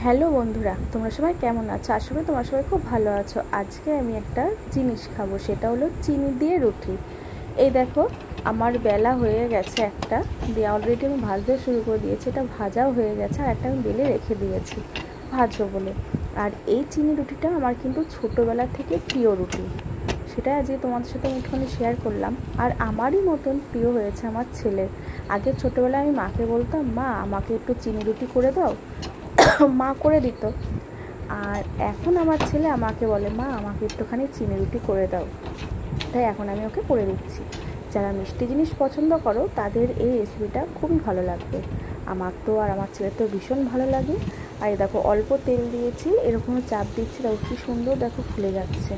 Hello বন্ধুরা, তোমরা সবাই কেমন আছো? আশা করি তোমরা সবাই খুব ভালো আছো। আজকে আমি একটা জিনিস খাবো, সেটা হলো চিনি দিয়ে রুটি। এই দেখো, আমার বেলা হয়ে গেছে একটা, দিয়ে অলরেডি আমি ভাজতে শুরু করে দিয়েছি। এটা ভাজাও হয়ে গেছে, আর একটা আমি বেলে রেখে দিয়েছি ভাজবো বলে। আর এই চিনি রুটিটা আমার কিন্তু ছোটোবেলা থেকে প্রিয় রুটি, সেটা আজকে তোমাদের সাথে আমি একটুখানি শেয়ার করলাম। আর আমারই মতন প্রিয় হয়েছে আমার ছেলের। আগে ছোটোবেলায় আমি মাকে বলতাম, মা আমাকে একটু চিনি রুটি করে দাও, মা করে দিত। আর এখন আমার ছেলে আমাকে বলে, মা আমাকে একটুখানি চিনি রুটি করে দাও। তাই এখন আমি ওকে করে দিচ্ছি। যারা মিষ্টি জিনিস পছন্দ করো তাদের এই রেসিপিটা খুবই ভালো লাগবে। আমার তো আর আমার ছেলের তো ভীষণ ভালো লাগে। আর এই দেখো, অল্প তেল দিয়েছি, এরকম চাপ দিচ্ছি, দেখো কী সুন্দর, দেখো ফুলে যাচ্ছে।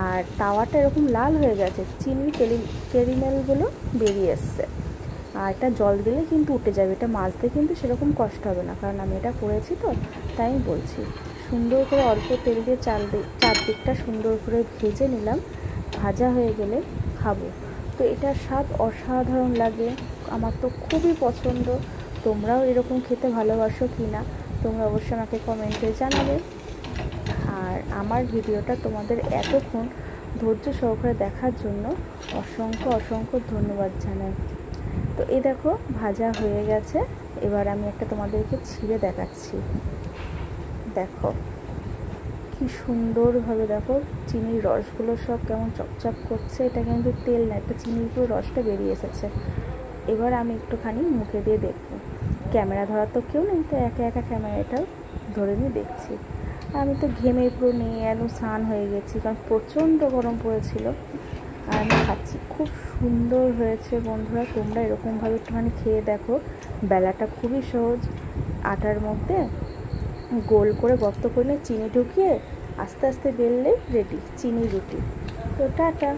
আর তাওয়াটা এরকম লাল হয়ে গেছে, চিনির ক্যারামেলগুলো বেরিয়ে এসছে। আর এটা জল দিলে কিন্তু উঠে যাবে, এটা মাজতে কিন্তু সেরকম কষ্ট হবে না, কারণ আমি এটা করেছি তো, তাই আমি বলছি। সুন্দর করে অল্প তেল দিয়ে চারদিকটা সুন্দর করে ভেজে নিলাম। ভাজা হয়ে গেলে খাবো। তো এটার স্বাদ অসাধারণ লাগে, আমার তো খুবই পছন্দ। তোমরাও এরকম খেতে ভালোবাসো কি না তোমরা অবশ্যই আমাকে কমেন্টে জানাবে। আর আমার ভিডিওটা তোমাদের এতক্ষণ ধৈর্য সহকারে দেখার জন্য অসংখ্য অসংখ্য ধন্যবাদ জানাই। তো এই দেখো, ভাজা হয়ে গেছে। এবার আমি একটা তোমাদেরকে ছিঁড়ে দেখাচ্ছি। দেখো কি সুন্দরভাবে, দেখো চিনির রসগুলো সব কেমন চকচক করছে। এটা কিন্তু তেল না, একটা চিনির পুরো রসটা বেরিয়ে এসেছে। এবার আমি একটুখানি মুখে দিয়ে দেখবো। ক্যামেরা ধরার তো কেউ নেই, তো একা একা ক্যামেরাটাও ধরে নিয়ে দেখছি। আমি তো ঘেমে পুরো নিয়ে একদম স্নান হয়ে গেছি, কারণ প্রচণ্ড গরম পড়েছিল। আর আমি খাচ্ছি, খুব সুন্দর হয়েছে বন্ধুরা। তোমরা এরকমভাবে একটুখানি খেয়ে দেখো। বেলাটা খুবই সহজ, আটার মধ্যে গোল করে গর্ত করে চিনি ঢুকিয়ে আস্তে আস্তে বেললেই রেডি চিনি রুটি। তো টাটা।